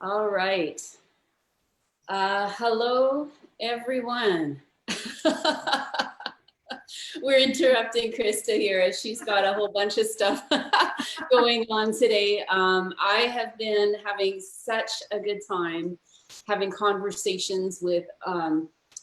All right. Hello, everyone. We're interrupting Christa here as she's got a whole bunch of stuff going on today. I have been having such a good time having conversations with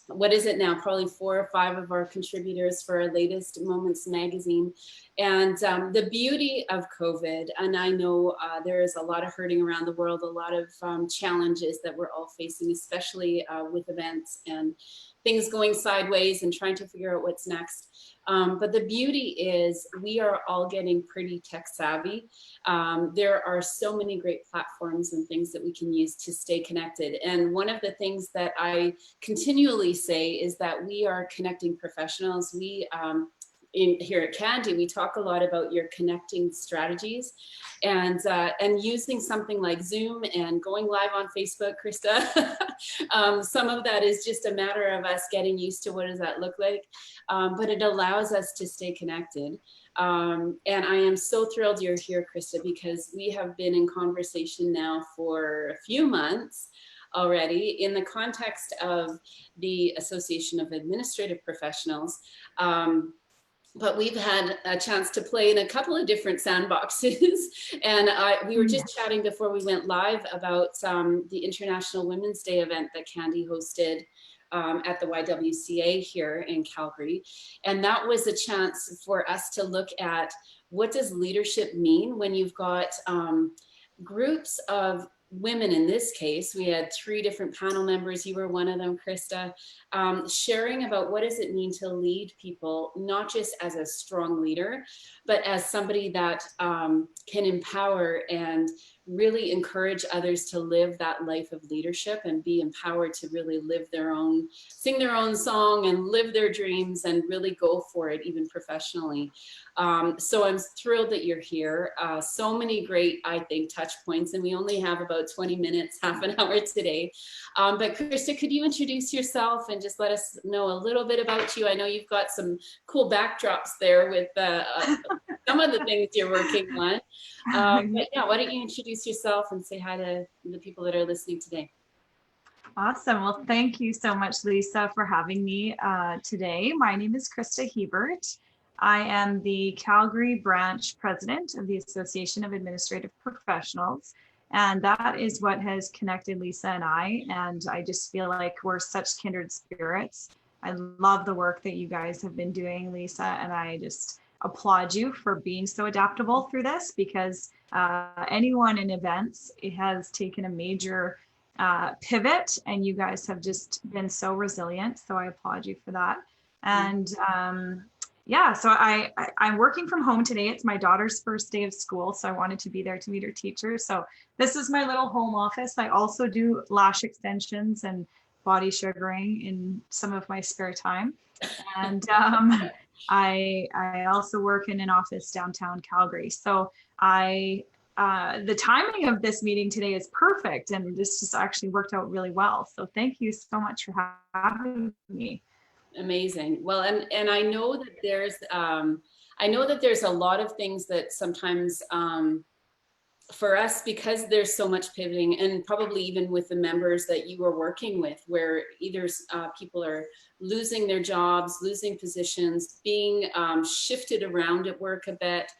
what is it now, probably 4 or 5 of our contributors for our latest Moments magazine. And the beauty of COVID, and I know there is a lot of hurting around the world, a lot of challenges that we're all facing, especially with events and things going sideways and trying to figure out what's next. But the beauty is we are all getting pretty tech savvy. There are so many great platforms and things that we can use to stay connected. And one of the things that I continually say is that we are connecting professionals. We here at Candy, we talk a lot about your connecting strategies and using something like Zoom and going live on Facebook, Christa. Some of that is just a matter of us getting used to what does that look like, but it allows us to stay connected. And I am so thrilled you're here, Christa, because we have been in conversation now for a few months already in the context of the Association of Administrative Professionals. But we've had a chance to play in a couple of different sandboxes. And we were just chatting before we went live about the International Women's Day event that Candy hosted at the YWCA here in Calgary. And that was a chance for us to look at what does leadership mean when you've got groups of women. In this case, we had 3 different panel members. You were one of them, Christa, sharing about what does it mean to lead people, not just as a strong leader, but as somebody that can empower and really encourage others to live that life of leadership and be empowered to really live their own, sing their own song and live their dreams and really go for it, even professionally. So I'm thrilled that you're here. So many great, I think, touch points, and we only have about 20 minutes, half an hour today. But Christa, could you introduce yourself and just let us know a little bit about you? I know you've got some cool backdrops there with some of the things you're working on. But yeah, why don't you introduce yourself and say hi to the people that are listening today. Awesome. Well, thank you so much, Lisa, for having me today. My name is Christa Hiebert. I am the Calgary branch president of the Association of Administrative Professionals. And that is what has connected Lisa and I. And I just feel like we're such kindred spirits. I love the work that you guys have been doing, Lisa, and I just applaud you for being so adaptable through this, because anyone in events, it has taken a major pivot, and you guys have just been so resilient. So I applaud you for that. And yeah, so I'm working from home today. It's my daughter's first day of school, so I wanted to be there to meet her teacher. So this is my little home office. I also do lash extensions and body sugaring in some of my spare time. And I also work in an office downtown Calgary. So the timing of this meeting today is perfect, and this just actually worked out really well. So thank you so much for having me. Amazing. Well, and I know that there's a lot of things that sometimes for us, because there's so much pivoting, and probably even with the members that you are working with, where either people are losing their jobs, losing positions, being shifted around at work a bit.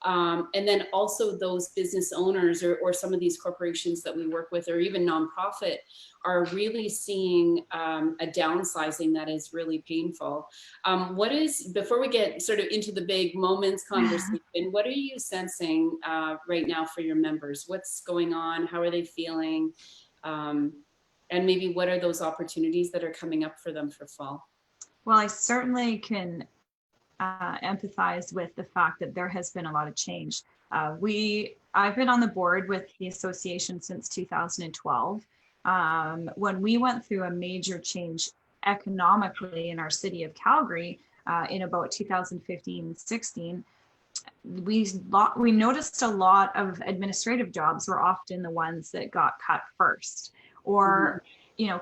And then also those business owners or some of these corporations that we work with, or even nonprofit, are really seeing a downsizing that is really painful. Before we get sort of into the big moments conversation, what are you sensing right now for your members? What's going on? How are they feeling? And maybe what are those opportunities that are coming up for them for fall? Well, I certainly can empathize with the fact that there has been a lot of change. I've been on the board with the association since 2012. When we went through a major change economically in our city of Calgary in about 2015-16, we noticed a lot of administrative jobs were often the ones that got cut first, or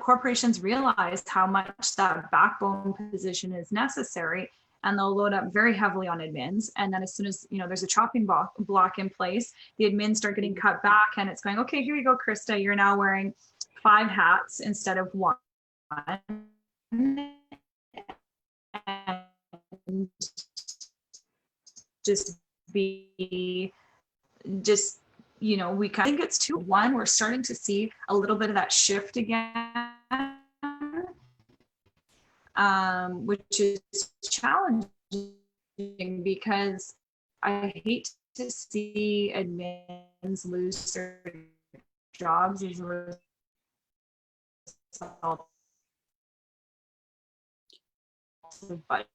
corporations realized how much that backbone position is necessary, and they'll load up very heavily on admins. And then as soon as, there's a chopping block in place, the admins start getting cut back, and it's going, okay, here you go, Christa, you're now wearing 5 hats instead of 1. And just be, we kind of think it's 2-1. We're starting to see a little bit of that shift again, which is challenging because I hate to see admins lose their jobs as a result of budget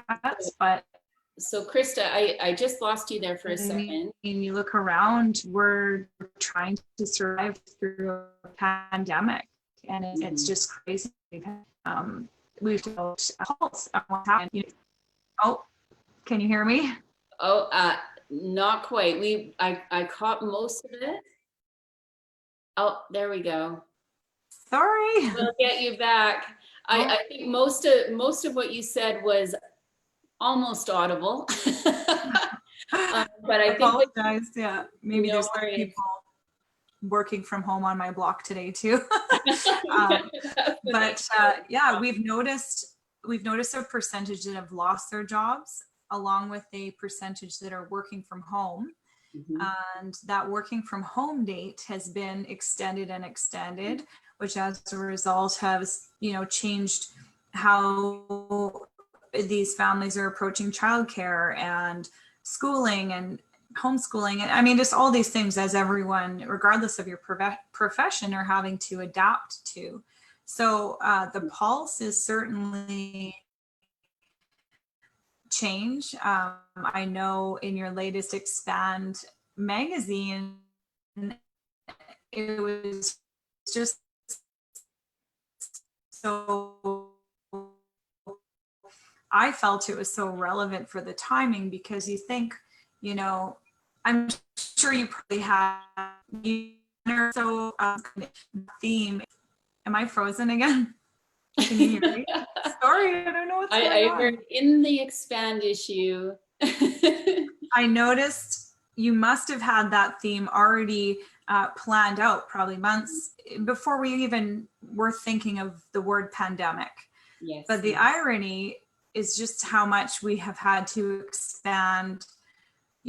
cuts. But so Christa, I just lost you there for a second. When you look around, we're trying to survive through a pandemic, and it's just crazy. We've felt a pulse on what's happening. Oh, can you hear me? Oh, not quite. I caught most of it. Oh, there we go. Sorry. We'll get you back. I think most of what you said was almost audible. But I apologize. Yeah, maybe no there's worries. people working from home on my block today too. Yeah, we've noticed a percentage that have lost their jobs, along with a percentage that are working from home. And that working from home date has been extended and extended, which as a result has, changed how these families are approaching childcare and schooling and homeschooling. And I mean, just all these things, as everyone, regardless of your profession, are having to adapt to. So the pulse is certainly change. I know in your latest Expand magazine, it was just so, I felt it was so relevant for the timing, because you think, I'm sure you probably have theme. Am I frozen again? Can you hear me? Sorry, I don't know what's going on. I heard in the Expand issue. I noticed you must have had that theme already planned out, probably months before we even were thinking of the word pandemic. Yes. But the irony is just how much we have had to expand,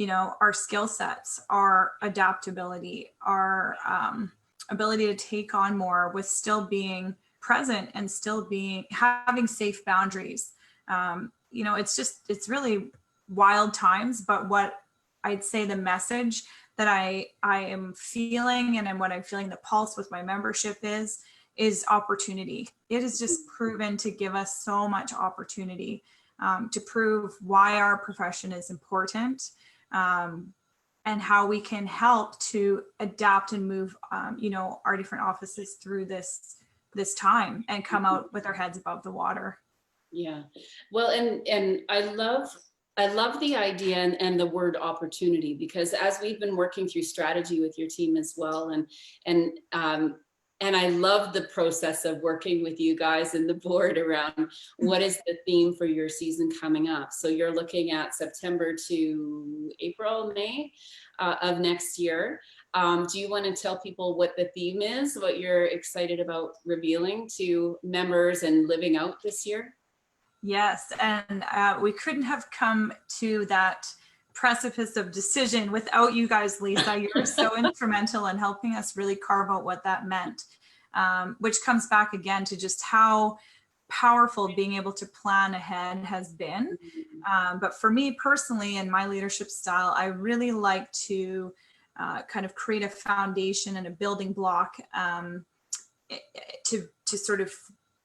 our skill sets, our adaptability, our ability to take on more with still being present and still having safe boundaries. It's really wild times, but what I'd say the message that I am feeling, and what I'm feeling the pulse with my membership is opportunity. It has just proven to give us so much opportunity to prove why our profession is important, and how we can help to adapt and move, our different offices through this time and come out with our heads above the water. Yeah, well, and I love the idea and the word opportunity, because as we've been working through strategy with your team as well, and I love the process of working with you guys and the board around what is the theme for your season coming up. So you're looking at September to April, May of next year. Do you want to tell people what the theme is, what you're excited about revealing to members and living out this year? Yes, and we couldn't have come to that precipice of decision without you guys, Lisa. You're so instrumental in helping us really carve out what that meant, which comes back again to just how powerful being able to plan ahead has been. But for me personally, in my leadership style, I really like to kind of create a foundation and a building block to sort of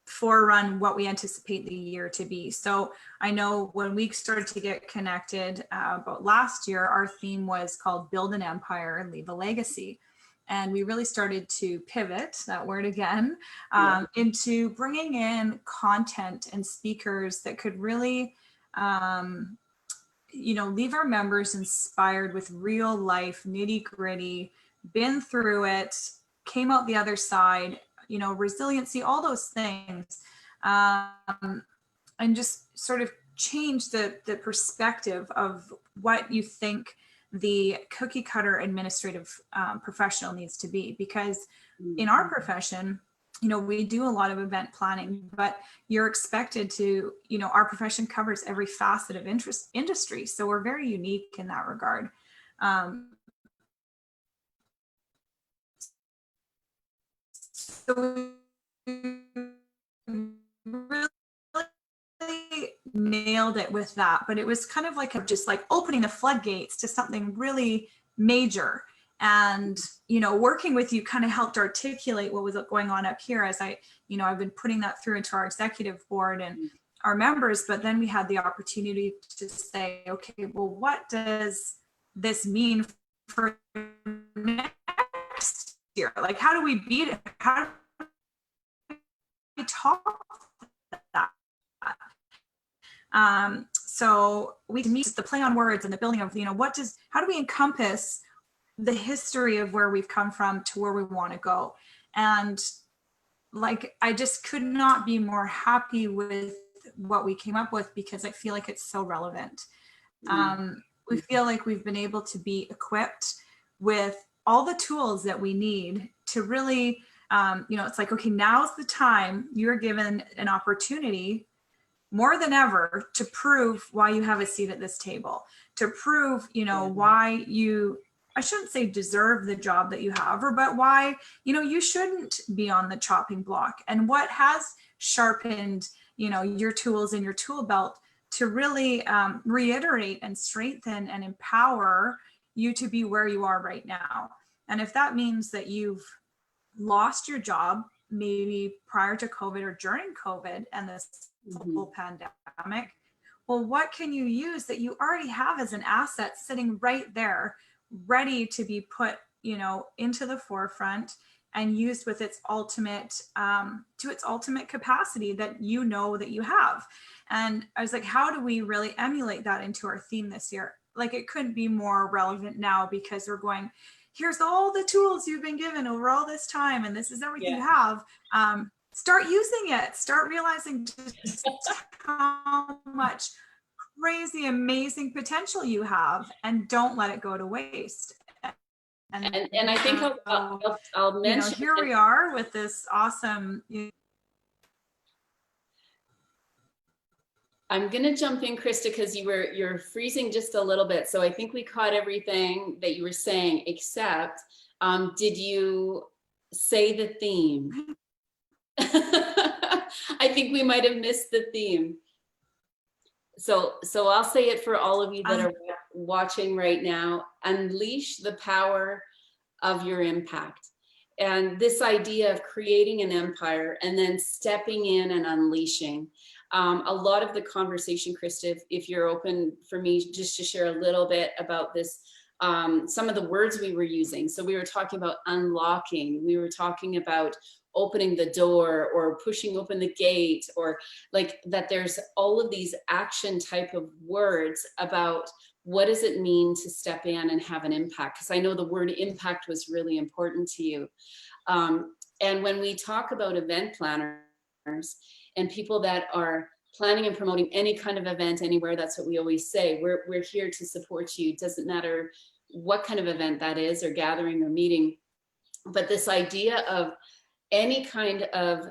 forerun what we anticipate the year to be. So I know when we started to get connected about last year, our theme was called Build an Empire and Leave a Legacy. And we really started to pivot, that word again, into bringing in content and speakers that could really, leave our members inspired with real life, nitty gritty, been through it, came out the other side, resiliency, all those things. just sort of change the perspective of what you think the cookie cutter administrative professional needs to be. Because in our profession, you know, we do a lot of event planning, but you're expected to, you know, our profession covers every facet of industry. So we're very unique in that regard. So we really nailed it with that, but it was kind of like just like opening the floodgates to something really major. And, you know, working with you kind of helped articulate what was going on up here, as I, you know, I've been putting that through into our executive board and our members. But then we had the opportunity to say, okay, well, what does this mean for next year? Like, how do we beat it? How do we talk that? So we meet the play on words and the building of, you know, how do we encompass the history of where we've come from to where we want to go? And like, I just could not be more happy with what we came up with, because I feel like it's so relevant. We feel like we've been able to be equipped with all the tools that we need to really, you know, it's like, okay, now's the time. You're given an opportunity more than ever to prove why you have a seat at this table, to prove, you know, why you, I shouldn't say deserve the job that you have, but why, you know, you shouldn't be on the chopping block, and what has sharpened, you know, your tools in your tool belt to really reiterate and strengthen and empower you to be where you are right now. And if that means that you've lost your job, maybe prior to COVID or during COVID and this whole pandemic, well, what can you use that you already have as an asset sitting right there, ready to be put, you know, into the forefront and used with its ultimate, to its ultimate capacity that you know that you have. And I was like, how do we really emulate that into our theme this year? Like, it couldn't be more relevant now, because we're going, here's all the tools you've been given over all this time, and this is everything you have. Start using it. Start realizing just how much crazy, amazing potential you have, and don't let it go to waste. And I think I'll mention, you know, here we are with this awesome. I'm going to jump in, Christa, because you're freezing just a little bit. So I think we caught everything that you were saying, except did you say the theme? I think we might have missed the theme. So I'll say it for all of you that are watching right now. Unleash the power of your impact. And this idea of creating an empire and then stepping in and unleashing. A lot of the conversation, Christa, if you're open for me just to share a little bit about this, some of the words we were using. So we were talking about unlocking, we were talking about opening the door or pushing open the gate, or like that there's all of these action type of words about what does it mean to step in and have an impact? Because I know the word impact was really important to you. And when we talk about event planners and people that are planning and promoting any kind of event anywhere, that's what we always say. We're here to support you. It doesn't matter what kind of event that is, or gathering or meeting. But this idea of any kind of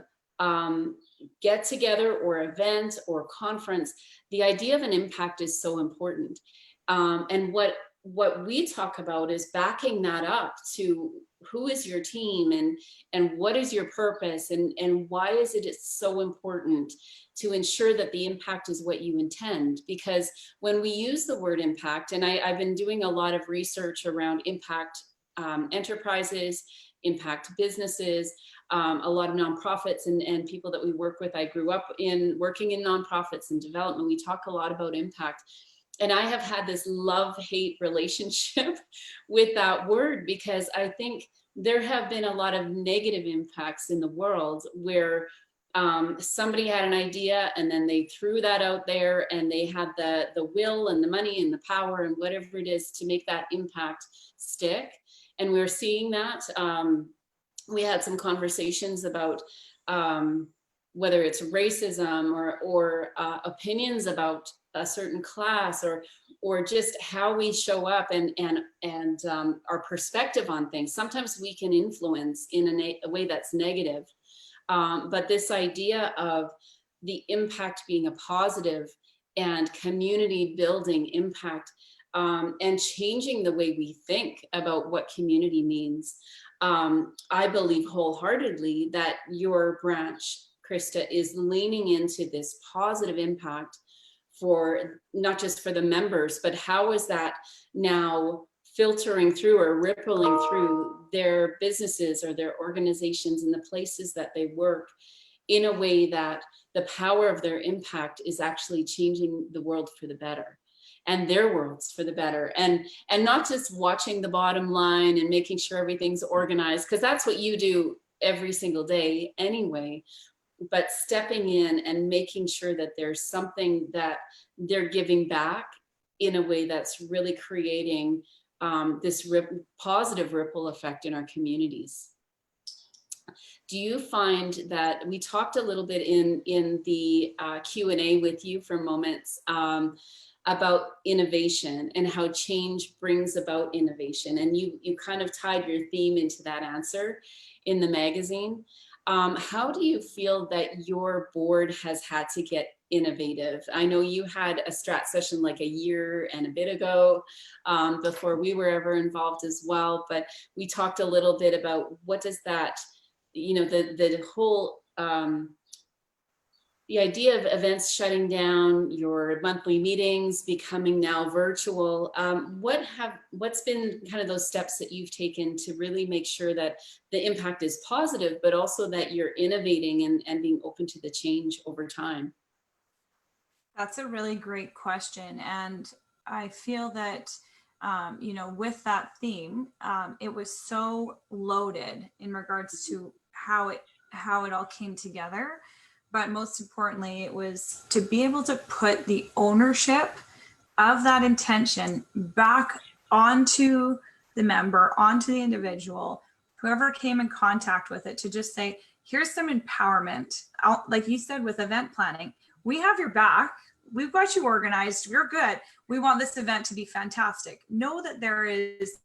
get together or event or conference, the idea of an impact is so important. And what we talk about is backing that up to who is your team and what is your purpose and why is it it's so important to ensure that the impact is what you intend. Because when we use the word impact, and I've been doing a lot of research around impact enterprises, impact businesses, a lot of nonprofits and people that we work with. I grew up working in nonprofits and development. We talk a lot about impact. And I have had this love-hate relationship with that word, because I think there have been a lot of negative impacts in the world where somebody had an idea and then they threw that out there and they had the will and the money and the power and whatever it is to make that impact stick. And we're seeing that. We had some conversations about whether it's racism or opinions about a certain class, or just how we show up and our perspective on things. Sometimes we can influence in a way that's negative. But this idea of the impact being a positive and community building impact, and changing the way we think about what community means. I believe wholeheartedly that your branch, Christa, is leaning into this positive impact for not just for the members, but how is that now filtering through or rippling through their businesses or their organizations and the places that they work, in a way that the power of their impact is actually changing the world for the better, and their worlds for the better, and not just watching the bottom line and making sure everything's organized, because that's what you do every single day anyway, but stepping in and making sure that there's something that they're giving back in a way that's really creating this positive ripple effect in our communities. Do you find that, we talked a little bit in the Q&A with you for moments about innovation and how change brings about innovation, and you kind of tied your theme into that answer in the magazine. How do you feel that your board has had to get innovative? I know you had a strat session like a year and a bit ago, before we were ever involved as well, but we talked a little bit about what does that, you know, the whole, the idea of events shutting down, your monthly meetings becoming now virtual. What's been kind of those steps that you've taken to really make sure that the impact is positive, but also that you're innovating and being open to the change over time? That's a really great question. And I feel that, you know, with that theme, it was so loaded in regards to how it all came together. But most importantly, it was to be able to put the ownership of that intention back onto the member, onto the individual, whoever came in contact with it, to just say, here's some empowerment. Like you said, with event planning, we have your back. We've got you organized. You're good. We want this event to be fantastic. Know that there is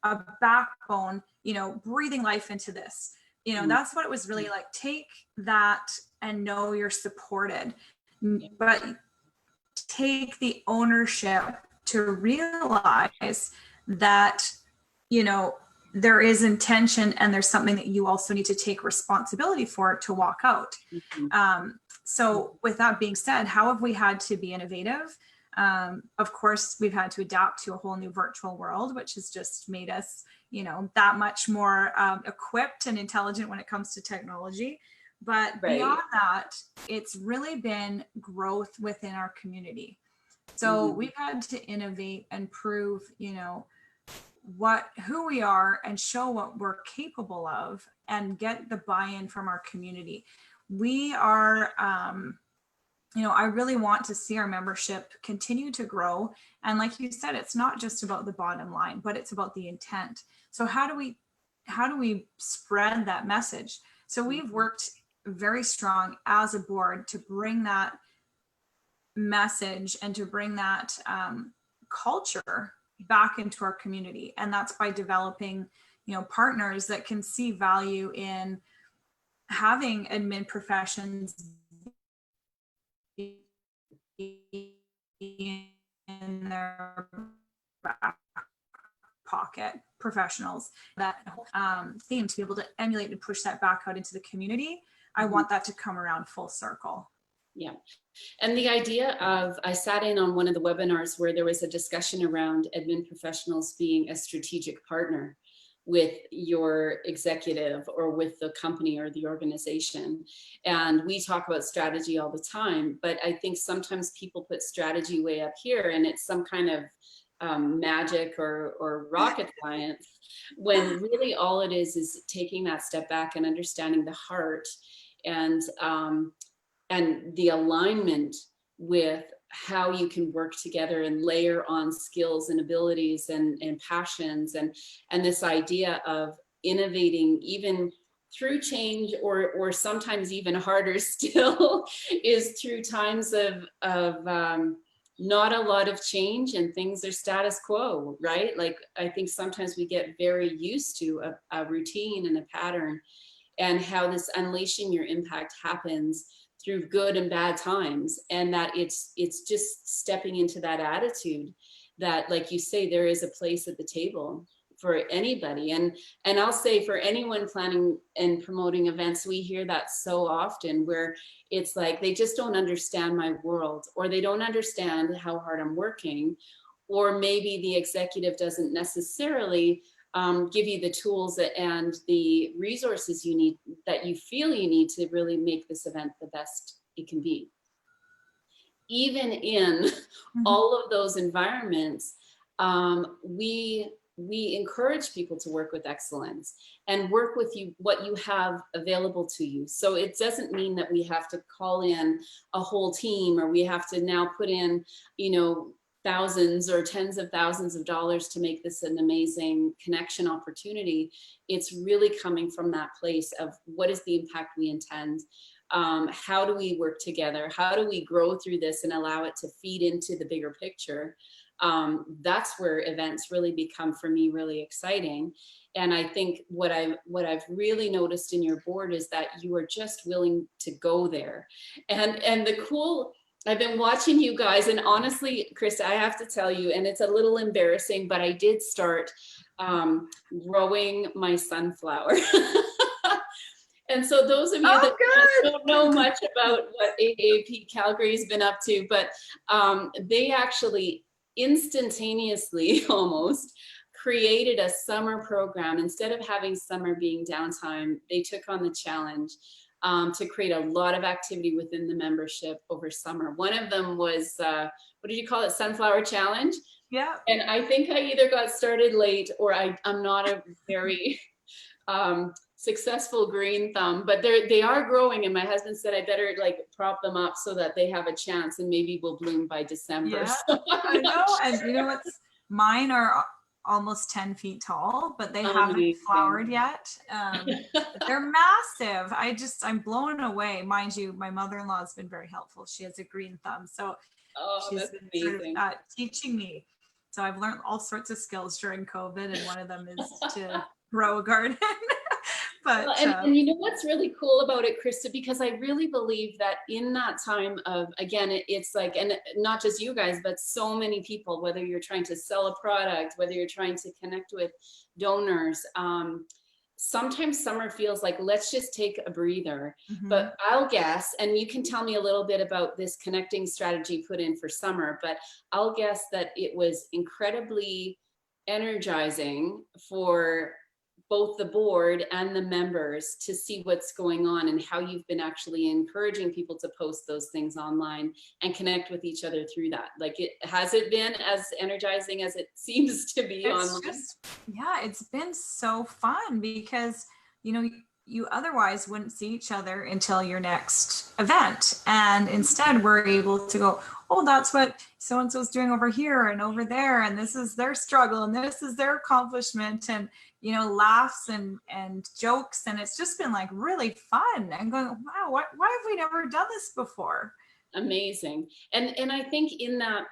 a backbone, you know, breathing life into this. You know, that's what it was really like. Take that and know you're supported, but take the ownership to realize that, you know, there is intention and there's something that you also need to take responsibility for to walk out. So with that being said, how have we had to be innovative? Of course, we've had to adapt to a whole new virtual world, which has just made us, you know, that much more equipped and intelligent when it comes to technology. But beyond that, it's really been growth within our community. So we've had to innovate and prove, you know, who we are and show what we're capable of and get the buy-in from our community. We are, you know, I really want to see our membership continue to grow. And like you said, it's not just about the bottom line, but it's about the intent. So how do we spread that message? So we've worked very strong as a board to bring that message and to bring that culture back into our community. And that's by developing, you know, partners that can see value in having admin professions in their back pocket, professionals, that theme to be able to emulate and push that back out into the community. I want that to come around full circle. Yeah. And the idea of, I sat in on one of the webinars where there was a discussion around admin professionals being a strategic partner with your executive or with the company or the organization. And we talk about strategy all the time, but I think sometimes people put strategy way up here and it's some kind of magic or rocket science, when really all it is taking that step back and understanding the heart and the alignment with how you can work together and layer on skills and abilities and passions and this idea of innovating even through change, or sometimes even harder still, is through times of not a lot of change and things are status quo, right? Like, I think sometimes we get very used to a routine and a pattern, and how this unleashing your impact happens through good and bad times, and that it's just stepping into that attitude that, like you say, there is a place at the table for anybody. And I'll say, for anyone planning and promoting events, we hear that so often, where it's like they just don't understand my world, or they don't understand how hard I'm working, or maybe the executive doesn't necessarily give you the tools and the resources you need, that you feel you need to really make this event the best it can be. Even in all of those environments, we encourage people to work with excellence and work with what you have available to you. So it doesn't mean that we have to call in a whole team, or we have to now put in, thousands or tens of thousands of dollars to make this an amazing connection opportunity. It's really coming from that place of, what is the impact we intend? How do we work together? How do we grow through this and allow it to feed into the bigger picture? That's where events really become, for me, really exciting. And I think what I've really noticed in your board is that you are just willing to go there. And the cool, I've been watching you guys, and honestly, Christa, I have to tell you, and it's a little embarrassing, but I did start growing my sunflower. And so those of you that don't know much about what AAP Calgary has been up to, but they actually instantaneously almost created a summer program. Instead of having summer being downtime, they took on the challenge to create a lot of activity within the membership over summer. One of them was, what did you call it? Sunflower Challenge. Yeah. And I think I either got started late, or I'm not a very successful green thumb, but they are growing. And my husband said I better like prop them up so that they have a chance, and maybe will bloom by December. Yeah, so I know. And you know what's, mine are almost 10 feet tall, but they haven't flowered yet. But they're massive. I'm blown away. Mind you, my mother-in-law has been very helpful. She has a green thumb, so she's been sort of teaching me. So I've learned all sorts of skills during COVID, and one of them is to grow a garden. But and you know what's really cool about it, Christa, because I really believe that in that time of, again, it's like, and not just you guys, but so many people, whether you're trying to sell a product, whether you're trying to connect with donors, sometimes summer feels like, let's just take a breather. But I'll guess, and you can tell me a little bit about this connecting strategy put in for summer, but I'll guess that it was incredibly energizing for both the board and the members to see what's going on, and how you've been actually encouraging people to post those things online and connect with each other through that. Like, has it been as energizing as it seems to be online? Yeah, it's been so fun, because you otherwise wouldn't see each other until your next event, and instead we're able to go, oh, that's what so-and-so's doing over here and over there, and this is their struggle and this is their accomplishment, and laughs and jokes, and it's just been like really fun, and going, wow, why have we never done this before? Amazing. And I think in that,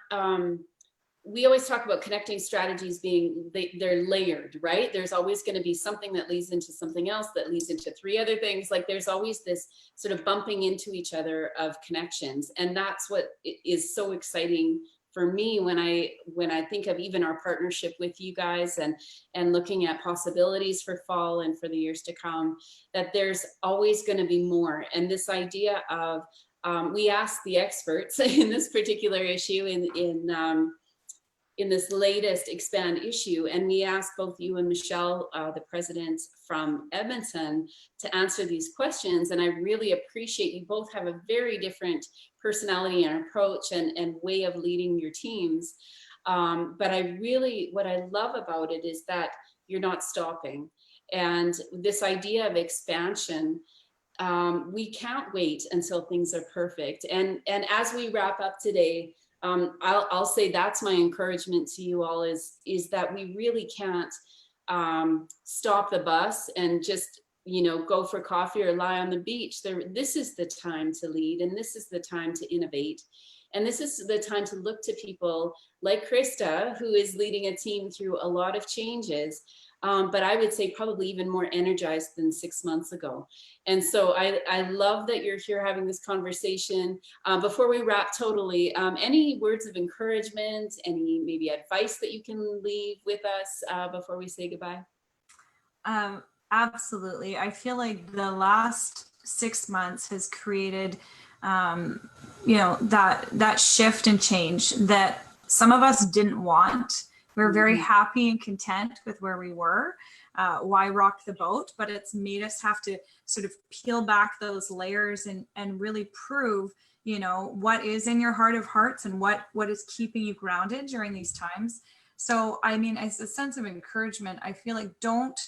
we always talk about connecting strategies being, they're layered, right? There's always going to be something that leads into something else, that leads into three other things. Like, there's always this sort of bumping into each other of connections. And that's what is so exciting for me when I think of even our partnership with you guys, and looking at possibilities for fall and for the years to come, that there's always going to be more. And this idea of, we asked the experts in this particular issue in this latest expand issue, and we asked both you and Michelle, the president from Edmonton, to answer these questions. And I really appreciate, you both have a very different personality and approach and way of leading your teams. But what I love about it is that you're not stopping. And this idea of expansion, we can't wait until things are perfect. And as we wrap up today, I'll say that's my encouragement to you all, is that we really can't stop the bus and just go for coffee or lie on the beach. This is the time to lead, and this is the time to innovate. And this is the time to look to people like Christa, who is leading a team through a lot of changes, but I would say probably even more energized than 6 months ago. And so I love that you're here having this conversation. Before we wrap totally, any words of encouragement, any maybe advice that you can leave with us before we say goodbye? Absolutely. I feel like the last 6 months has created, that shift and change that some of us didn't want. We were very happy and content with where we were. Why rock the boat? But it's made us have to sort of peel back those layers and really prove, what is in your heart of hearts and what is keeping you grounded during these times. So, I mean, as a sense of encouragement, I feel like don't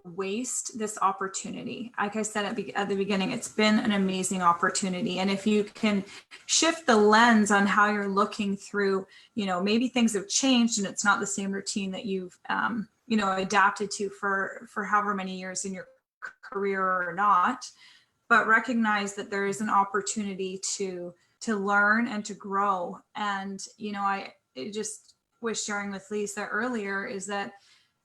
waste this opportunity. Like I said at the beginning, it's been an amazing opportunity. And if you can shift the lens on how you're looking through, maybe things have changed and it's not the same routine that you've, adapted to for however many years in your career or not, but recognize that there is an opportunity to learn and to grow. And, I just was sharing with Lisa earlier is that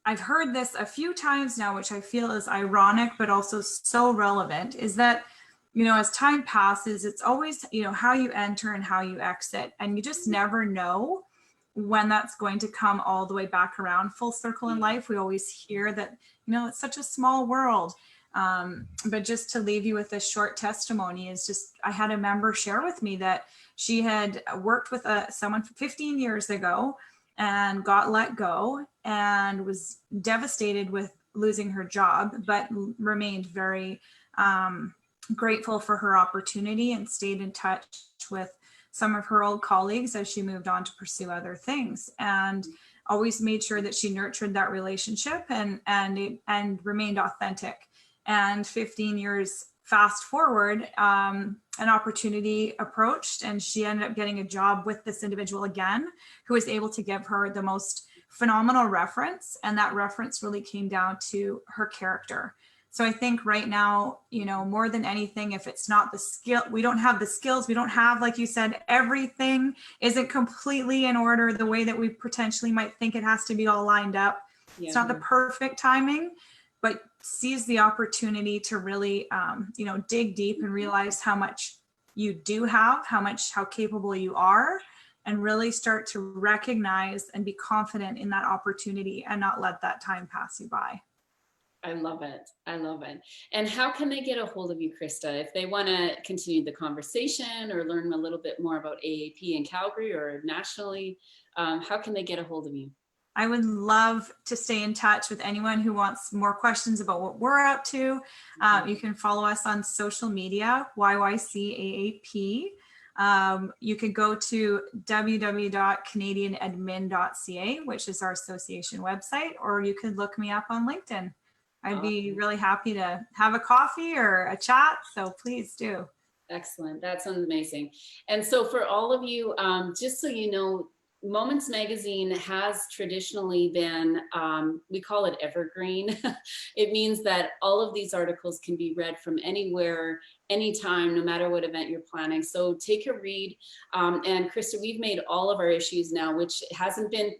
I've heard this a few times now, which I feel is ironic, but also so relevant, is that, as time passes, it's always, how you enter and how you exit. And you just never know when that's going to come all the way back around full circle in life. We always hear that, it's such a small world. But just to leave you with a short testimony is just, I had a member share with me that she had worked with someone 15 years ago and got let go and was devastated with losing her job, but remained very grateful for her opportunity and stayed in touch with some of her old colleagues as she moved on to pursue other things, and always made sure that she nurtured that relationship and remained authentic. And 15 years fast forward, an opportunity approached and she ended up getting a job with this individual again, who was able to give her the most phenomenal reference. And that reference really came down to her character. So I think right now, more than anything, if it's not the skill, we don't have the skills, we don't have, like you said, everything isn't completely in order the way that we potentially might think it has to be all lined up. Yeah. It's not the perfect timing, but seize the opportunity to really, dig deep and realize how much you do have, how capable you are, and really start to recognize and be confident in that opportunity and not let that time pass you by. I love it. I love it. And how can they get a hold of you, Christa, if they want to continue the conversation or learn a little bit more about AAP in Calgary or nationally? How can they get a hold of you? I would love to stay in touch with anyone who wants more questions about what we're up to. You can follow us on social media, YYCAAP. You could go to www.canadianadmin.ca, which is our association website, or you could look me up on LinkedIn. I'd be really happy to have a coffee or a chat, so please do. Excellent. That sounds amazing. And so for all of you, just so you know, Moments Magazine has traditionally been, we call it evergreen. It means that all of these articles can be read from anywhere, anytime, no matter what event you're planning. So take a read. And Christa, we've made all of our issues now, which hasn't been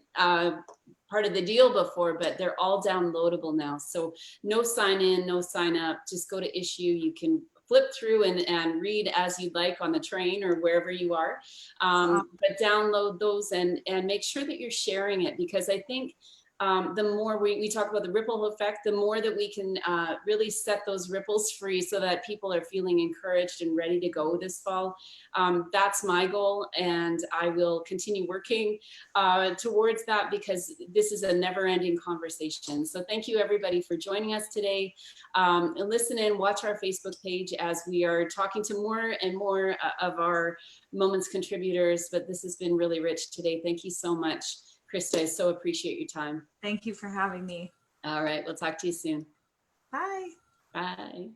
part of the deal before, but they're all downloadable now. So no sign in, no sign up, just go to issue. You can flip through and read as you'd like on the train or wherever you are, but download those and make sure that you're sharing it, because I think the more we talk about the ripple effect, the more that we can really set those ripples free so that people are feeling encouraged and ready to go this fall. That's my goal, and I will continue working towards that, because this is a never-ending conversation. So thank you everybody for joining us today. Listen and watch our Facebook page as we are talking to more and more of our Moments contributors, but this has been really rich today. Thank you so much, Christa. I so appreciate your time. Thank you for having me. All right, we'll talk to you soon. Bye. Bye.